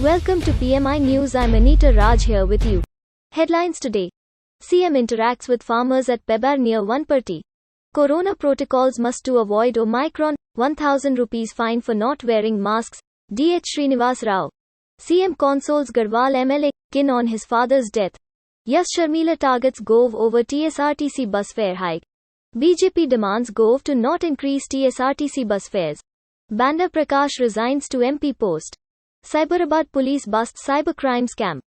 Welcome to PMI News. I'm Anita Raj here with you. Headlines today. CM interacts with farmers at Pebar near Vanparti. Corona protocols must to avoid Omicron. 1000 rupees fine for not wearing masks. DH Srinivas Rao. CM consoles Garhwal MLA kin on his father's death. Yash Sharmila targets Gove over TSRTC bus fare hike. BJP demands Gove to not increase TSRTC bus fares. Banda Prakash resigns to MP post. Cyberabad police busts cybercrime scam.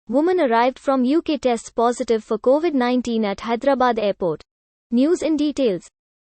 Woman arrived from UK tests positive for COVID-19 at Hyderabad airport. News in details.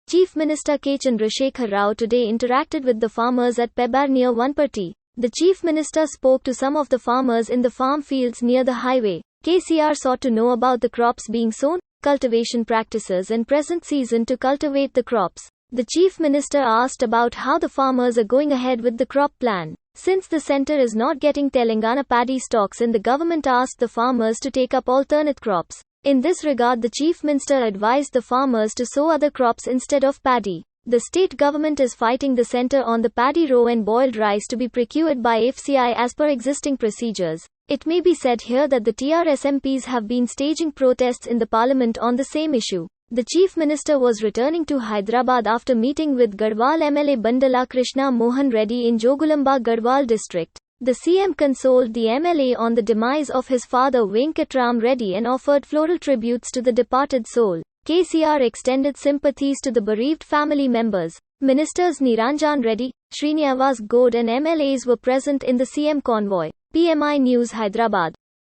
Chief Minister K. Chandrasekhar Rao today interacted with the farmers at Pebar near Vanparti. The Chief Minister spoke to some of the farmers in the farm fields near the highway. KCR sought to know about the crops being sown, cultivation practices and present season to cultivate the crops. The Chief Minister asked about how the farmers are going ahead with the crop plan. Since the centre is not getting Telangana paddy stocks in, the government asked the farmers to take up alternate crops. In this regard, the Chief Minister advised the farmers to sow other crops instead of paddy. The state government is fighting the centre on the paddy row and boiled rice to be procured by FCI as per existing procedures. It may be said here that the TRS MPs have been staging protests in the parliament on the same issue. The Chief Minister was returning to Hyderabad after meeting with Garhwal MLA Bandala Krishna Mohan Reddy in Jogulamba Garhwal district. The CM consoled the MLA on the demise of his father Venkatram Reddy and offered floral tributes to the departed soul. KCR extended sympathies to the bereaved family members. Ministers Niranjan Reddy, Srinivas Gowda and MLAs were present in the CM convoy. PMI News Hyderabad.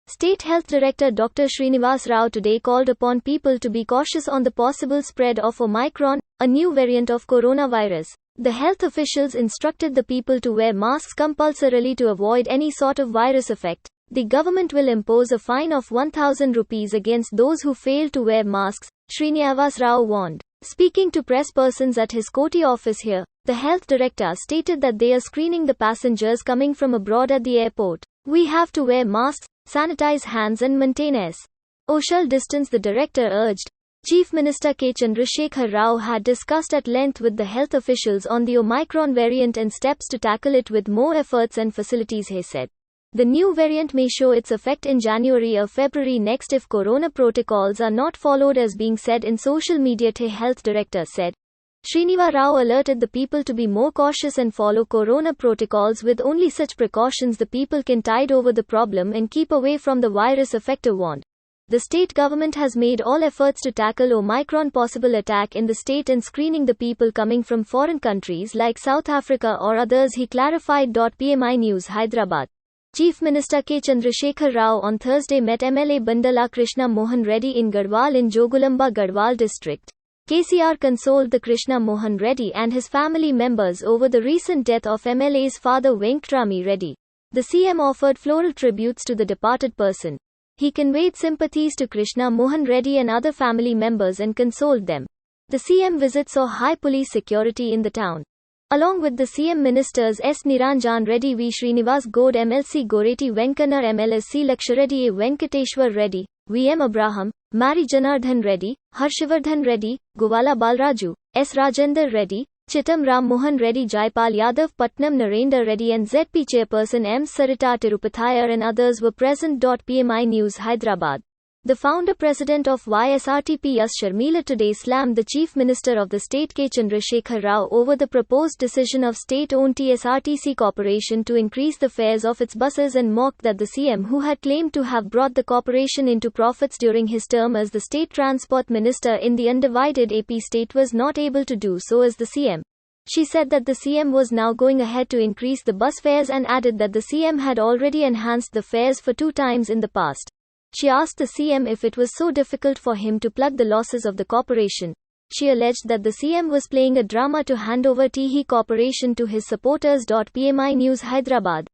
State Health Director Dr. Srinivas Rao today called upon people to be cautious on the possible spread of Omicron, a new variant of coronavirus. The health officials instructed the people to wear masks compulsorily to avoid any sort of virus effect. The government will impose a fine of 1000 rupees against those who fail to wear masks, Srinivas Rao warned. Speaking to press persons at his Koti office here, the health director stated that they are screening the passengers coming from abroad at the airport. We have to wear masks, sanitize hands and maintain social distance, the director urged. Chief Minister K. Chandrasekhar Rao had discussed at length with the health officials on the Omicron variant and steps to tackle it with more efforts and facilities, he said. The new variant may show its effect in January or February next if corona protocols are not followed as being said in social media, the health director said. Srinivas Rao alerted the people to be more cautious and follow corona protocols. With only such precautions the people can tide over the problem and keep away from the virus, effective warned. The state government has made all efforts to tackle Omicron possible attack in the state and screening the people coming from foreign countries like South Africa or others, he clarified. PMI News Hyderabad. Chief Minister K. Chandrasekhar Rao on Thursday met MLA Bandala Krishna Mohan Reddy in Garhwal in Jogulamba Garhwal district. KCR consoled the Krishna Mohan Reddy and his family members over the recent death of MLA's father Venkatrami Reddy. The CM offered floral tributes to the departed person. He conveyed sympathies to Krishna Mohan Reddy and other family members and consoled them. The CM visit saw high police security in the town. Along with the CM ministers S. Niranjan Reddy, V. Srinivas Gowda, MLC Goreti Venkanar, MLSC Lakshareddy, A. Venkateshwar Reddy, V.M. Abraham, Mary Janardhan Reddy, Harshivardhan Reddy, Govala Balraju, S. Rajender Reddy, Chittam Ram Mohan Reddy, Jaipal Yadav, Patnam Narendra Reddy and ZP chairperson M. Sarita Tirupathayar and others were present. PMI News Hyderabad. The founder-president of YSRTP Yash Sharmila today slammed the Chief Minister of the state K. Chandrasekhar Rao over the proposed decision of state-owned TSRTC Corporation to increase the fares of its buses and mocked that the CM, who had claimed to have brought the corporation into profits during his term as the state transport minister in the undivided AP state, was not able to do so as the CM. She said that the CM was now going ahead to increase the bus fares and added that the CM had already enhanced the fares for 2 times in the past. She asked the CM if it was so difficult for him to plug the losses of the corporation. She alleged that the CM was playing a drama to hand over TE Corporation to his supporters. PMI News Hyderabad.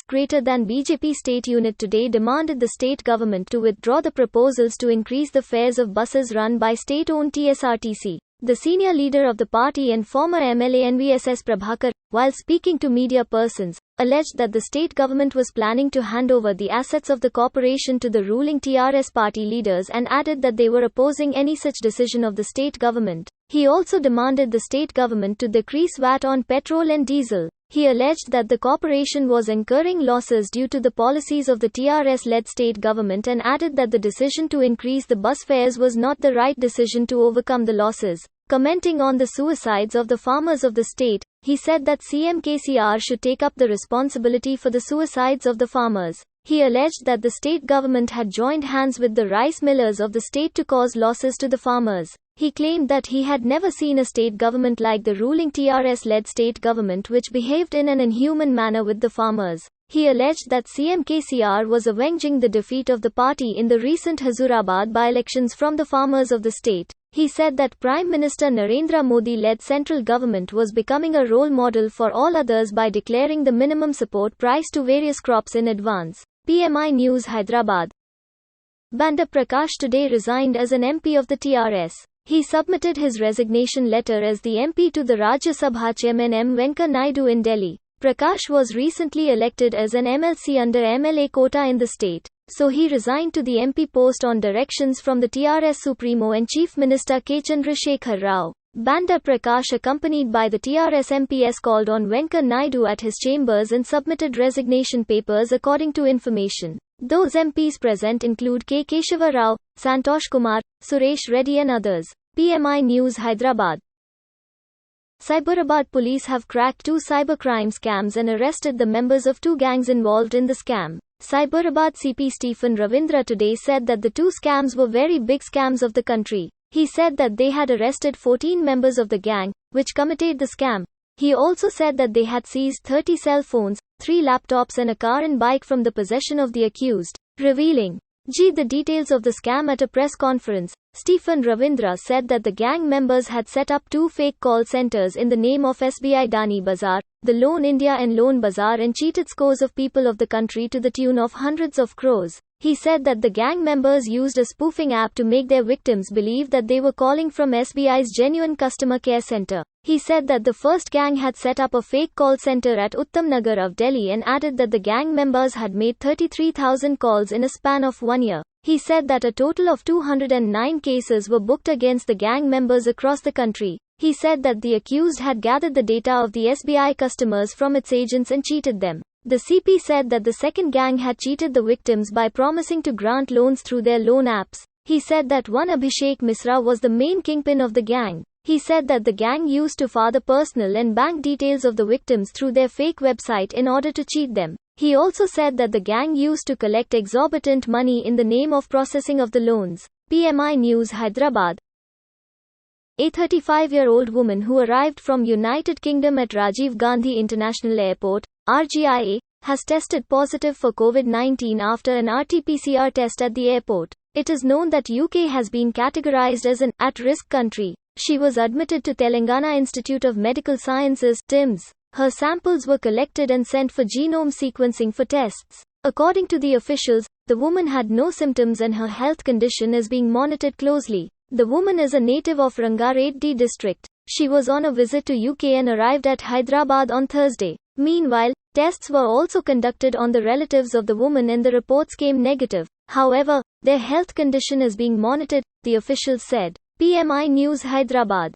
Greater than BJP state unit today demanded the state government to withdraw the proposals to increase the fares of buses run by state-owned TSRTC. The senior leader of the party and former MLA NVSS Prabhakar, while speaking to media persons, alleged that the state government was planning to hand over the assets of the corporation to the ruling TRS party leaders and added that they were opposing any such decision of the state government. He also demanded the state government to decrease VAT on petrol and diesel. He alleged that the corporation was incurring losses due to the policies of the TRS-led state government and added that the decision to increase the bus fares was not the right decision to overcome the losses. Commenting on the suicides of the farmers of the state, he said that CM KCR should take up the responsibility for the suicides of the farmers. He alleged that the state government had joined hands with the rice millers of the state to cause losses to the farmers. He claimed that he had never seen a state government like the ruling TRS-led state government which behaved in an inhuman manner with the farmers. He alleged that CM KCR was avenging the defeat of the party in the recent Hazurabad by-elections from the farmers of the state. He said that Prime Minister Narendra Modi-led central government was becoming a role model for all others by declaring the minimum support price to various crops in advance. PMI News Hyderabad. Banda Prakash today resigned as an MP of the TRS. He submitted his resignation letter as the MP to the Rajya Sabha Chairman M. Venkaiah Naidu in Delhi. Prakash was recently elected as an MLC under MLA quota in the state, so he resigned to the MP post on directions from the TRS Supremo and Chief Minister K. Chandrasekhar Rao. Banda Prakash, accompanied by the TRS MPs, called on Venkaiah Naidu at his chambers and submitted resignation papers according to information. Those MPs present include K. Keshava Rao, Santosh Kumar, Suresh Reddy and others. PMI News Hyderabad. Cyberabad police have cracked 2 cybercrime scams and arrested the members of 2 gangs involved in the scam. Cyberabad CP Stephen Ravindra today said that the 2 scams were very big scams of the country. He said that they had arrested 14 members of the gang, which committed the scam. He also said that they had seized 30 cell phones, 3 laptops and a car and bike from the possession of the accused, revealing the details of the scam at a press conference. Stephen Ravindra said that the gang members had set up 2 fake call centers in the name of SBI Dani Bazaar, the Loan India and Loan Bazaar, and cheated scores of people of the country to the tune of hundreds of crores. He said that the gang members used a spoofing app to make their victims believe that they were calling from SBI's genuine customer care center. He said that the first gang had set up a fake call center at Uttam Nagar of Delhi and added that the gang members had made 33,000 calls in a span of 1 year. He said that a total of 209 cases were booked against the gang members across the country. He said that the accused had gathered the data of the SBI customers from its agents and cheated them. The CP said that the second gang had cheated the victims by promising to grant loans through their loan apps. He said that one Abhishek Misra was the main kingpin of the gang. He said that the gang used to father personal and bank details of the victims through their fake website in order to cheat them. He also said that the gang used to collect exorbitant money in the name of processing of the loans. PMI News Hyderabad. A 35-year-old woman who arrived from United Kingdom at Rajiv Gandhi International Airport, RGIA, has tested positive for COVID-19 after an RT-PCR test at the airport. It is known that UK has been categorized as an at-risk country. She was admitted to Telangana Institute of Medical Sciences, TIMS. Her samples were collected and sent for genome sequencing for tests. According to the officials, the woman had no symptoms and her health condition is being monitored closely. The woman is a native of Rangareddy district. She was on a visit to UK and arrived at Hyderabad on Thursday. Meanwhile, tests were also conducted on the relatives of the woman and the reports came negative. However, their health condition is being monitored, the officials said. PMI News Hyderabad.